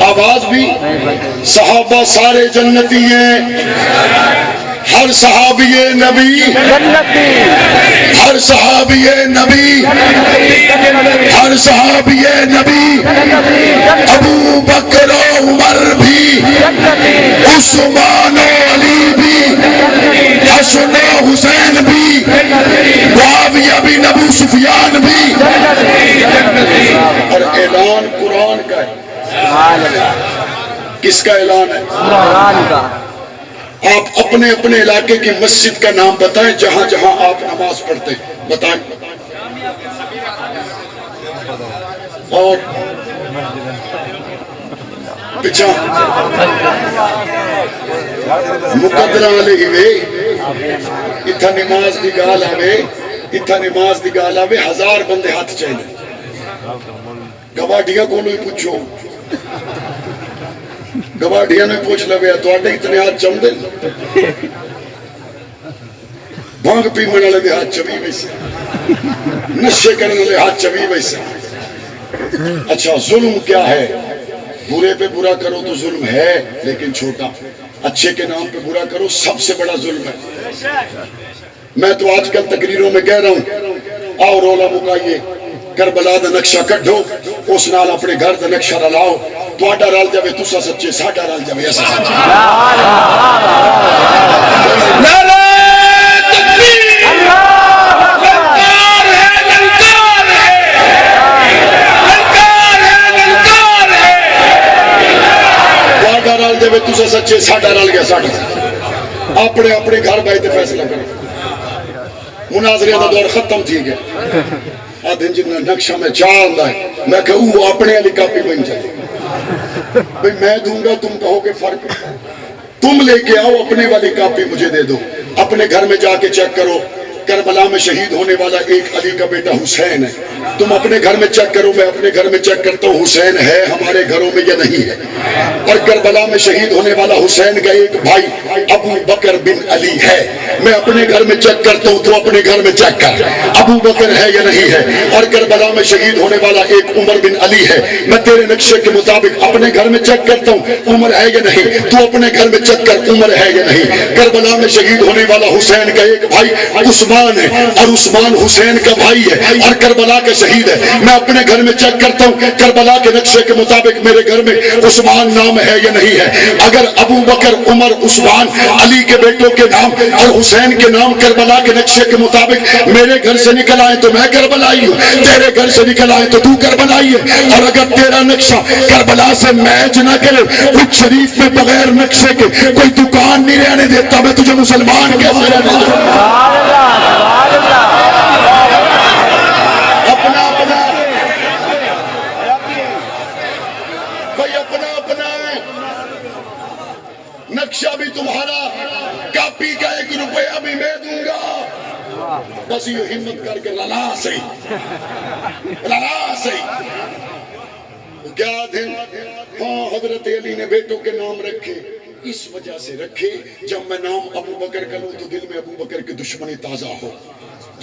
Speaker 1: آواز بھی. صحابہ سارے جنتی ہیں، ہر صحابی نبی، ہر صحابی نبی، ہر صحابی نبی. ابو بکر و عمر بھی، عثمان و علی بھی، حسن و حسین بھی، معاویہ بن ابو سفیان بھی. اور اعلان قرآن کا ہے. کس کا اعلان ہے؟ قرآن کا. آپ اپنے اپنے علاقے کی مسجد کا نام بتائیں جہاں جہاں آپ نماز پڑھتے بتائیں. اور پچھا مقدرہ علیہ وے اتھا نماز دی گال آوے، اتھا نماز دی گال آوے 1000 بندے ہاتھ چاہیے. گواڈیاں کو نہیں پوچھو، گواڈیاں نے پوچھ لوے تو آٹے اتنے ہاتھ چم دے. بھانگ پیمن والے دے ہاتھ چوی ویسے، نشے کرنے والے ہاتھ چوی ویسے. اچھا ظلم کیا ہے؟ برے پہ برا کرو تو ظلم ہے لیکن چھوٹا، اچھے کے نام پہ برا کرو سب سے بڑا ظلم ہے۔ میں تو آج کل تقریروں میں کہہ رہا ہوں، آؤ رولا مکائیے، کربلا دا نقشہ کڈو، اس نال اپنے گھر دا نقشہ رلاؤ، تہاڈا رل جاوے تسا سچے، ساڈا رل جاوے اسا سچے۔ نعرہ تکبیر! للکار ہے، للکار ہے، للکار ہے، للکار ہے۔ تہاڈا رل جاوے تسا سچے، ساڈا رل گیا ساڈا سچے۔ اپنے اپنے گھر بیٹھ فیصلہ کرو۔ مناظرے دا دور ختم تھی گیا، آدھن جنہ نقشہ میں چاہتا ہے، میں کہوں وہ اپنے علی کاپی بن جائے، بھئی میں دوں گا تم کہو کہ فرق، تم لے کے آؤ اپنے والی کاپی مجھے دے دو۔ اپنے گھر میں جا کے چیک کرو، کربلا میں شہید ہونے والا ایک علی کا بیٹا حسین ہے، تم اپنے گھر میں چیک کرو، میں اپنے گھر میں چیک کرتا ہوں حسین ہے ہمارے گھروں میں یا نہیں ہے۔ اور کربلا میں شہید ہونے والا حسین کا ایک بھائی ابو بکر بن علی ہے، میں اپنے گھر میں چیک کرتا ہوں، تو اپنے گھر میں چیک کر ابو بکر ہے یا نہیں ہے۔ اور کربلا میں شہید ہونے والا ایک عمر بن علی ہے، میں تیرے نقشے کے مطابق اپنے گھر میں چیک کرتا ہوں عمر ہے یا نہیں، تو اپنے گھر میں چیک کر عمر ہے یا نہیں۔ کربلا میں شہید ہونے والا حسین کا ایک بھائی عثمان ہے، اور عثمان حسین کا بھائی ہے اور کربلا کا شہید ہے، میں اپنے گھر میں چیک کرتا ہوں کربلا کے نقشے کے مطابق میرے گھر میں عثمان نام ہے یا نہیں ہے۔ اگر ابو بکر عمر عثمان علی کے بیٹوں کے نام اور حسین کے نام کربلا کے نقشے کے مطابق میرے گھر سے نکل آئے تو میں کربلائی ہوں، تیرے گھر سے نکل آئے تو تو کربلائی ہے۔ اور اگر تیرا نقشہ کربلا سے میچ نہ کرے، کچھ شریف میں بغیر نقشے کے کوئی دکان نہیں رہنے دیتا، میں تجھے مسلمان کیسے رہنے دیتا؟ اپنا اپنا بھائی، اپنا اپنا نقشہ بھی تمہارا، کاپی کا 1 روپیہ بھی میں دوں گا، بس یہ ہمت کر کے للا صحیح، للا صحیح۔ کیا دن ہاں حضرت علی نے بیٹوں کے نام رکھے، اس وجہ سے رکھے جب میں نام ابو بکر کا لوں تو دل میں ابو بکر کی دشمنی تازہ ہو،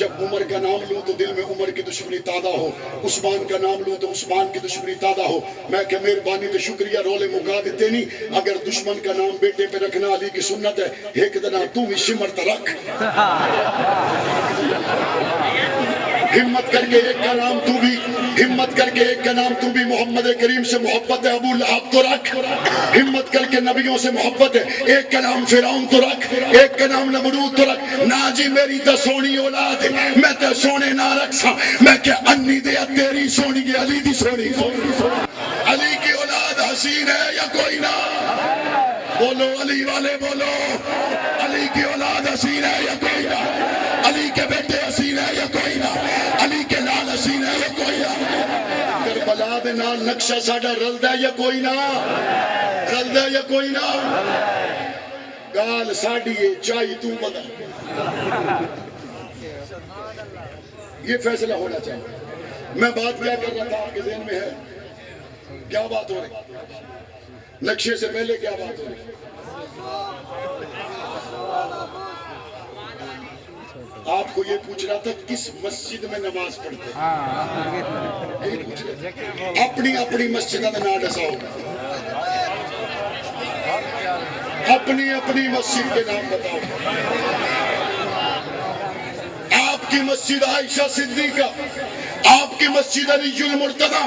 Speaker 1: جب عمر کا نام لوں تو دل میں عمر کی دشمنی تازہ ہو، عثمان کا نام لوں تو عثمان کی دشمنی تازہ ہو۔ میں کہ مہربانی تو شکریہ رولے مکا دیتے نہیں، اگر دشمن کا نام بیٹے پہ رکھنا علی کی سنت ہے، ایک دن تو بھی شمر رکھ، ہمت کر کے ایک کا نام تو بھی، ہمت کر کے ایک کا نام تو بھی محمد کریم سے محبت ہے ابو لہب تو رکھ، ہمت کر کے نبیوں سے محبت ہے ایک کا نام فرعون تو رکھ، ایک کا نام نمرود تو رکھ۔ نا جی میری تا سونی اولاد ہے، میں تے سونے نہ رکھسا، میں کہ انی دے تیری سونی ہے علی دی سونی، علی کی اولاد حسین ہے یا کوئی نہ؟ بولو علی والے بولو، علی کی اولاد حسین ہے یا کوئی نہ؟ علی کے بیٹے حسین ہے یا کوئی نہ؟ علی کے لال حسین ہے یا کوئی نہ؟ کربلا دے نال نقشہ ساڈا رلدا ہے یا کوئی نہ؟ رلدا ہے یا کوئی نہ؟ گال ساڈی ہے، چاہی تو بدل، یہ فیصلہ ہونا چاہیے۔ میں بات کیا کر رہا تھا آپ کے ذہن میں ہے؟ کیا بات ہو رہی؟ نقشے سے پہلے کیا بات ہو رہی؟ آپ کو یہ پوچھ رہا تھا کس مسجد میں نماز پڑھتے ہیں، اپنی اپنی مسجد کا نام ڈساؤ، اپنی اپنی مسجد کے نام بتاؤ۔ آپ کی مسجد عائشہ صدیقہ، آپ کی مسجد علی المرتضی،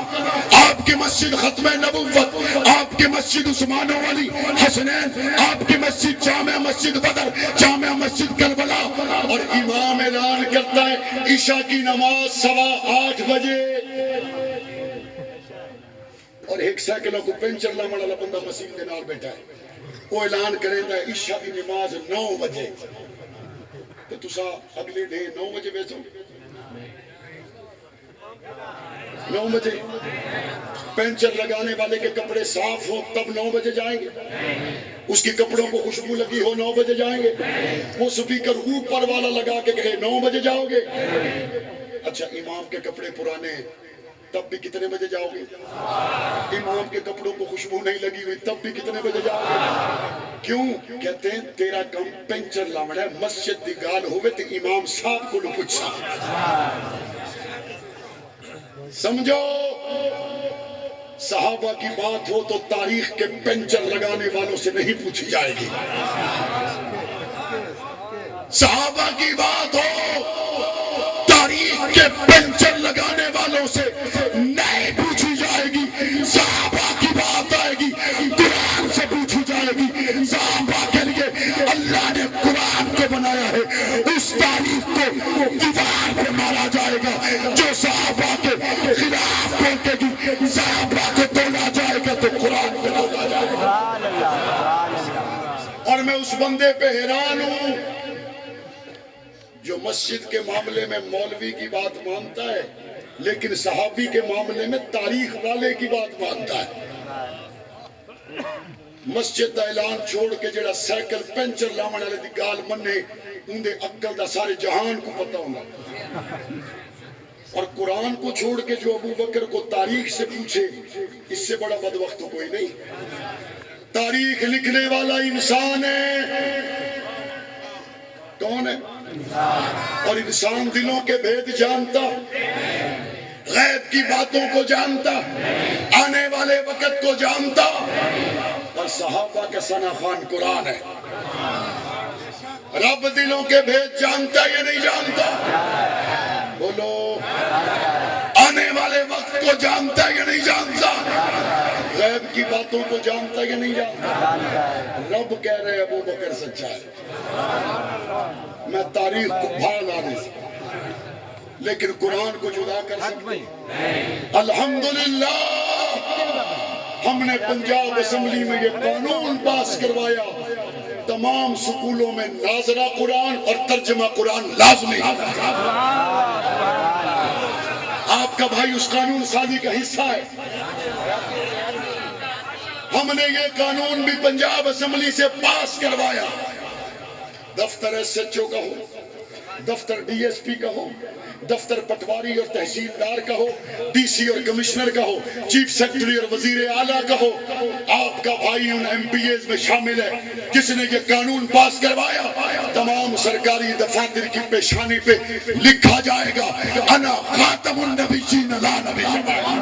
Speaker 1: آپ کی مسجد ختم نبوت، آپ کی مسجد عثمان و علی حسنین، آپ کی مسجد جامع مسجد بدر، جامع مسجد کربلا، اور امام اعلان کرتا ہے عشاء کی نماز 8:15 بجے، اور ایک سائیکلوں کو پنچر لاؤن والا بندہ مسجد کے نال بیٹھا ہے، وہ اعلان کرے گا عشاء کی نماز 9 بجے، تو تسا اگلے دن 9 بجے بیچو، 9 بجے پینچر لگانے والے کے کپڑے صاف ہو تب 9 بجے جائیں گے، اس کے کپڑوں کو خوشبو لگی ہو 9 بجے جائیں گے، وہ سپیکر اوپر والا لگا کے کہے 9 بجے جاؤ گے۔ اچھا امام کے کپڑے پرانے ہیں تب بھی کتنے بجے جاؤ گے؟ امام کے کپڑوں کو خوشبو نہیں لگی ہوئی تب بھی کتنے بجے جاؤ گے؟ کیوں؟ کہتے ہیں تیرا کم پینچر لاونا ہے، مسجد دی گال ہوئے تو امام صاحب کو لو پوچھا، سمجھو صحابہ کی بات ہو تو تاریخ کے پنچر لگانے والوں سے نہیں پوچھی جائے گی. صحابہ کی بات ہو تاریخ کے پنچر لگانے والوں سے نہیں پوچھی جائے گی. صحابہ کی بات آئے گی قرآن سے پوچھی جائے گی. صحابہ کے لیے اللہ نے قرآن کو بنایا ہے. اس تاریخ کو دیوار پہ مارا جائے گا. جو صحابہ کے خلاف بولتے گی صحابہ کو تولا جائے گا تو قرآن پہ تولا جائے گا. اور میں اس بندے پہ حیران ہوں جو مسجد کے معاملے میں مولوی کی بات مانتا ہے لیکن صحابی کے معاملے میں تاریخ والے کی بات مانتا ہے. مسجد دا اعلان چھوڑ کے جڑا سائیکل پنچر لاون والے دی گال مننے اندے عقل دا سارے جہان کو پتہ ہونا. اور قرآن کو چھوڑ کے جو ابو بکر کو تاریخ سے پوچھے اس سے بڑا بدبخت تو کوئی نہیں. تاریخ لکھنے والا انسان ہے. کون ہے؟ اور انسان دلوں کے بھید جانتا، غیب کی باتوں کو جانتا، آنے والے وقت کو جانتا. اور صحابہ کا ثنا خوان قرآن ہے. رب دلوں کے بھید جانتا یا نہیں جانتا؟ بولو. آنے والے وقت کو جانتا یا نہیں جانتا؟ غیب کی باتوں کو جانتا یا نہیں جانتا؟ رب کہہ رہے ابو بکر سچا ہے. میں تاریخ کو بھال آنے سے لیکن قرآن کو جدا کر سکتے. الحمدللہ ہم نے پنجاب اسمبلی میں یہ قانون پاس کروایا تمام سکولوں میں ناظرہ قرآن اور ترجمہ قرآن لازمی. آپ کا بھائی اس قانون سازی کا حصہ ہے. ہم نے یہ قانون بھی پنجاب اسمبلی سے پاس کروایا. دفتر ایس ایچ او کا ہو، دفتر ڈی ایس پی کا ہو، دفتر پٹواری اور تحصیلدار کا ہو، ڈی سی اور کمشنر کا ہو، چیف سیکرٹری اور وزیر اعلیٰ کا ہو. آپ کا بھائی ان ایم پی ایز میں شامل ہے جس نے یہ قانون پاس کروایا. تمام سرکاری دفاتر کی پیشانی پہ لکھا جائے گا انا خاتم النبیین لا نبی بعدی.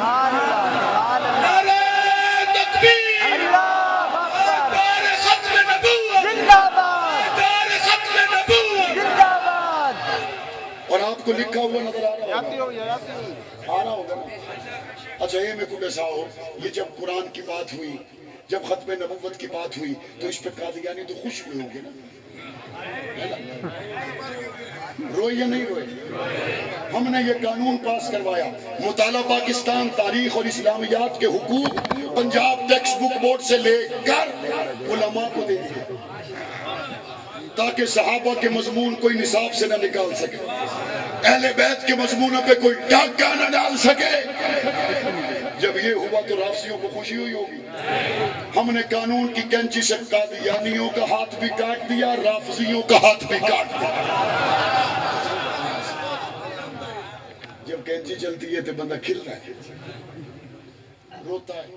Speaker 1: اور آپ کو لکھا ہوا نظر آ رہا ہوگا نا. اچھا یہ میں کو بساؤ، یہ جب قرآن کی بات ہوئی، جب ختم نبوت کی بات ہوئی تو اس پہ قادیانی تو خوش ہوئے ہوگے نا. روئے یا نہیں روئے؟ ہم نے یہ قانون پاس کروایا. مطالعہ پاکستان تاریخ اور اسلامیات کے حقوق پنجاب ٹیکسٹ بک بورڈ سے لے کر علماء کو دے دیے تاکہ صحابہ کے مضمون کوئی نصاب سے نہ نکال سکے، اہل بیت کے مضمونوں پہ کوئی ڈاکہ نہ ڈال سکے. جب یہ ہوا تو رافضیوں کو خوشی ہوئی ہوگی. ہم نے قانون کی کینچی سے قادیانیوں کا ہاتھ بھی کاٹ دیا، رافضیوں کا ہاتھ بھی کاٹ دیا. جب کینچی چلتی ہے تو بندہ کھلتا ہے، روتا ہے،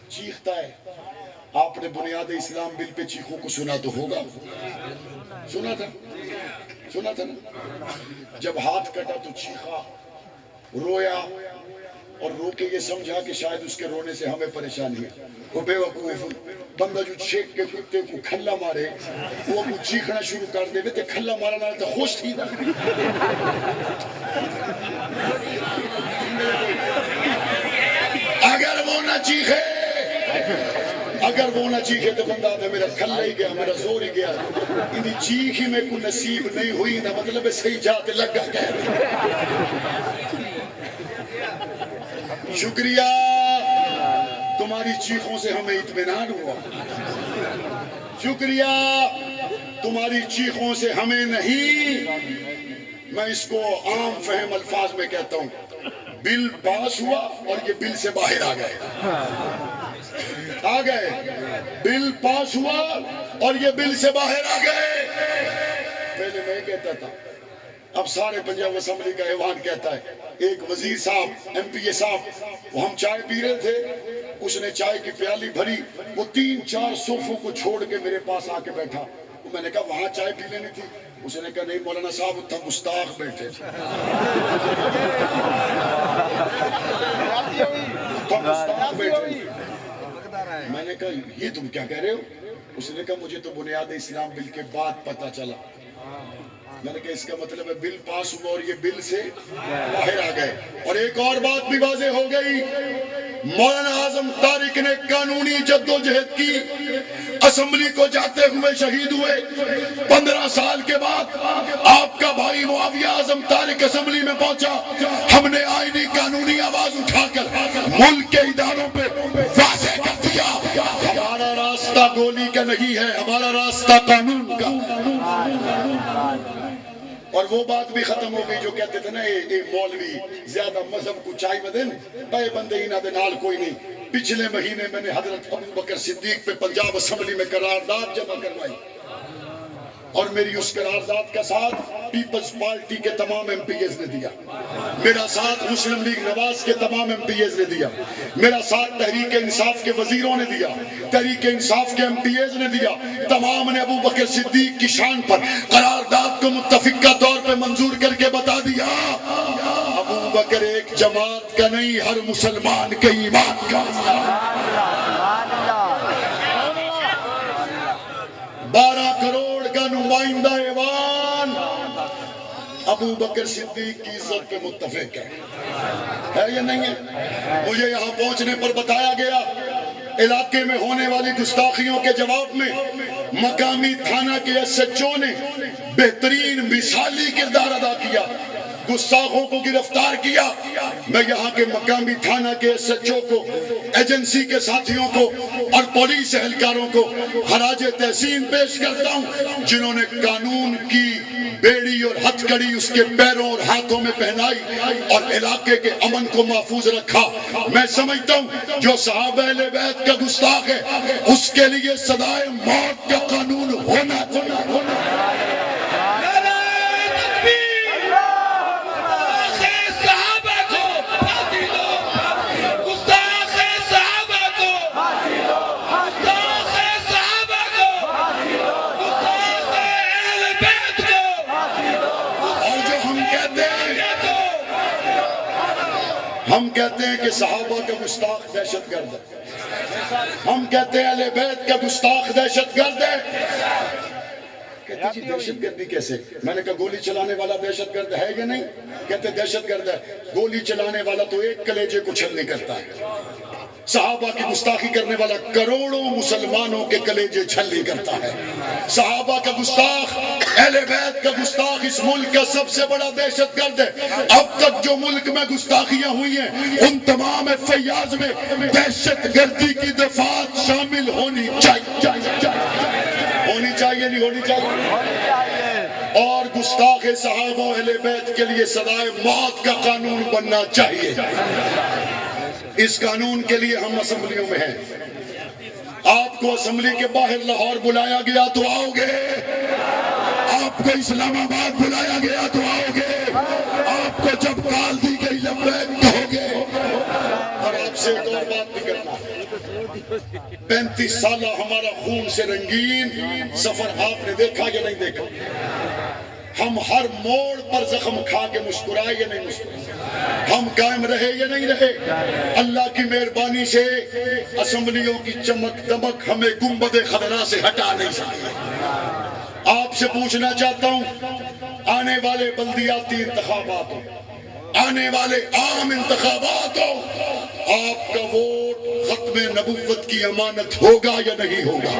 Speaker 1: چیختا ہے. آپ نے بنیاد اسلام بل پہ چیخوں کو سنا تو ہوگا. سنا تھا نا. جب ہاتھ کٹا تو چیخا، رویا اور رو کے یہ سمجھا کہ شاید اس کے رونے سے ہمیں پریشانی ہے. وہ بے وقوف بندہ جو چھیک کے کتے کو کھلا مارے وہ کو چیخنا شروع کر دے تے کھلا مارنا تو خوش تھی. اگر وہ نہ چیخے تو بندہ آتا میرا کھلا ہی گیا، میرا زور ہی گیا. اندھی چیخ ہی میں کو نصیب نہیں ہوئی نہ مطلب صحیح جاتے لگا گیا. شکریہ تمہاری چیخوں سے ہمیں اطمینان ہوا. شکریہ تمہاری چیخوں سے ہمیں نہیں. میں اس کو عام فہم الفاظ میں کہتا ہوں، بل پاس ہوا اور یہ بل سے باہر آ گئے. بل پاس ہوا اور یہ بل سے باہر آ گئے. پہلے میں کہتا تھا، اب سارے پنجاب اسمبلی کا ایوان کہتا ہے. ایک وزیر صاحب، ایم پی اے صاحب، وہ ہم چائے پی رہے تھے، اس نے چائے کی پیالی بھری، وہ 3-4 صوفوں کو چھوڑ کے میرے پاس آ کے بیٹھا. میں نے کہا وہاں چائے پی لینی تھی. اس نے کہا نہیں مولانا صاحب اتنا گستاخ بیٹھے تھے. تو گستاخ بیٹھے. میں نے کہا یہ تم کیا کہہ رہے ہو؟ اس نے کہا مجھے تو بنیاد اسلام بل کے بعد پتہ چلا. میں نے کہا اس کا مطلب ہے بل پاس ہوا اور یہ بل سے باہر آ گئے. اور ایک اور بات بھی واضح ہو گئی، مولانا اعظم طارق نے قانونی جدوجہد کی، اسمبلی کو جاتے ہوئے شہید ہوئے. 15 سال کے بعد آپ کا بھائی معاویہ اعظم طارق اسمبلی میں پہنچا. ہم نے آئینی قانونی آواز اٹھا کر ملک کے اداروں پہ واضح کر دیا ہمارا راستہ گولی کا نہیں ہے، ہمارا راستہ قانون کا. اور وہ بات بھی ختم ہو گئی جو کہتے تھے نا اے مولوی زیادہ مذہب کو چائی بدن بے بندے ہی نہ دے نال کوئی نہیں. پچھلے مہینے میں نے حضرت ابو بکر صدیق پہ پنجاب اسمبلی میں قرارداد جمع کروائی اور میری اس قرارداد کا ساتھ پیپلز پارٹی کے تمام ایم پی ایز نے دیا، میرا ساتھ مسلم لیگ نواز کے تمام ایم پی ایز نے دیا، میرا ساتھ تحریک انصاف کے وزیروں نے دیا، تحریک انصاف کے ایم پی ایز نے دیا. تمام نے ابو بکر صدیق کی شان پر قرارداد کو متفقہ طور پہ منظور کر کے بتا دیا ابو بکر ایک جماعت کا نہیں، ہر مسلمان کے ایمان کا. 12 کروڑ کا نمائندہ ایوان ابو بکر صدیق کی عزت پہ متفق ہے یا نہیں ہے؟ مجھے یہاں پہنچنے پر بتایا گیا علاقے میں ہونے والی گستاخیوں کے جواب میں مقامی تھانہ کے ایس ایچ او نے بہترین مثالی کردار ادا کیا، گستاخوں کو گرفتار کیا. میں یہاں کے مقامی تھانہ کے ایس ایچ او کو، ایجنسی کے ساتھیوں کو اور پولیس اہلکاروں کو خراج تحسین پیش کرتا ہوں جنہوں نے قانون کی بیڑی اور ہتھ کڑی اس کے پیروں اور ہاتھوں میں پہنائی اور علاقے کے امن کو محفوظ رکھا. میں سمجھتا ہوں جو صحابہ اہل بیت کا گستاخ ہے اس کے لیے سزائے موت کا قانون ہونا چاہیے. ہم کہتے ہیں کہ صحابہ کا گستاخ دہشت گرد ہے، ہم کہتے ہیں اہل بیت کا گستاخ دہشت گرد ہے. کہتے جی دہشت گردی کیسے؟ میں نے کہا گولی چلانے والا دہشت گرد ہے یا نہیں؟ کہتے دہشت گرد ہے. گولی چلانے والا تو ایک کلیجے کو چھلنی کرتا ہے، صحابہ کی گستاخی کرنے والا کروڑوں مسلمانوں کے کلیجے چھلنی کرتا ہے. صحابہ کا گستاخ، اہل بیت کا گستاخ اس ملک کا سب سے بڑا دہشت گرد ہے. اب تک جو ملک میں گستاخیاں ہوئی ہیں ان تمام فیاض میں دہشت گردی کی دفعات شامل ہونی چاہیے، ہونی چاہیے نہیں ہونی چاہیے. اور گستاخ صحابہ اہل بیت کے لیے سزائے موت کا قانون بننا چاہیے. اس قانون کے لیے ہم اسمبلیوں میں ہیں. آپ کو اسمبلی کے باہر لاہور بلایا گیا تو آؤ گے، آپ کو اسلام آباد بلایا گیا تو آؤ گے، آپ کو جب کال دی گئی لبیک کہو گے. اور آپ سے ایک اور بات بھی کرنا، 35 سالہ ہمارا خون سے رنگین سفر آپ نے دیکھا یا نہیں دیکھا؟ ہم ہر موڑ پر زخم کھا کے مسکرائے یا نہیں مسکرائے؟ ہم قائم رہے یا نہیں رہے؟ اللہ کی مہربانی سے اسمبلیوں کی چمک دمک ہمیں گنبد خضرا سے ہٹا نہیں سکتی. آپ سے پوچھنا چاہتا ہوں آنے والے بلدیاتی انتخابات ہو، آنے والے عام انتخابات ہو، آپ کا ووٹ ختم نبوت کی امانت ہوگا یا نہیں ہوگا؟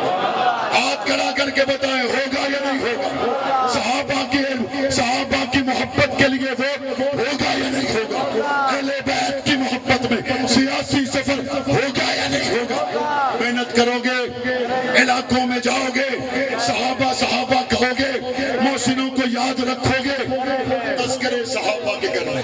Speaker 1: ہاتھ کھڑا کر کے بتائیں ہوگا یا نہیں ہوگا؟ صحابہ کی محبت کے لیے ووٹ ہوگا یا نہیں ہوگا؟ اہل بیت کی محبت میں سیاسی سفر ہوگا یا نہیں ہوگا؟ محنت کرو گے، علاقوں میں جاؤ گے، صحابہ کہو گے، محسنوں کو یاد رکھو گے، تذکرے صحابہ کے کرنے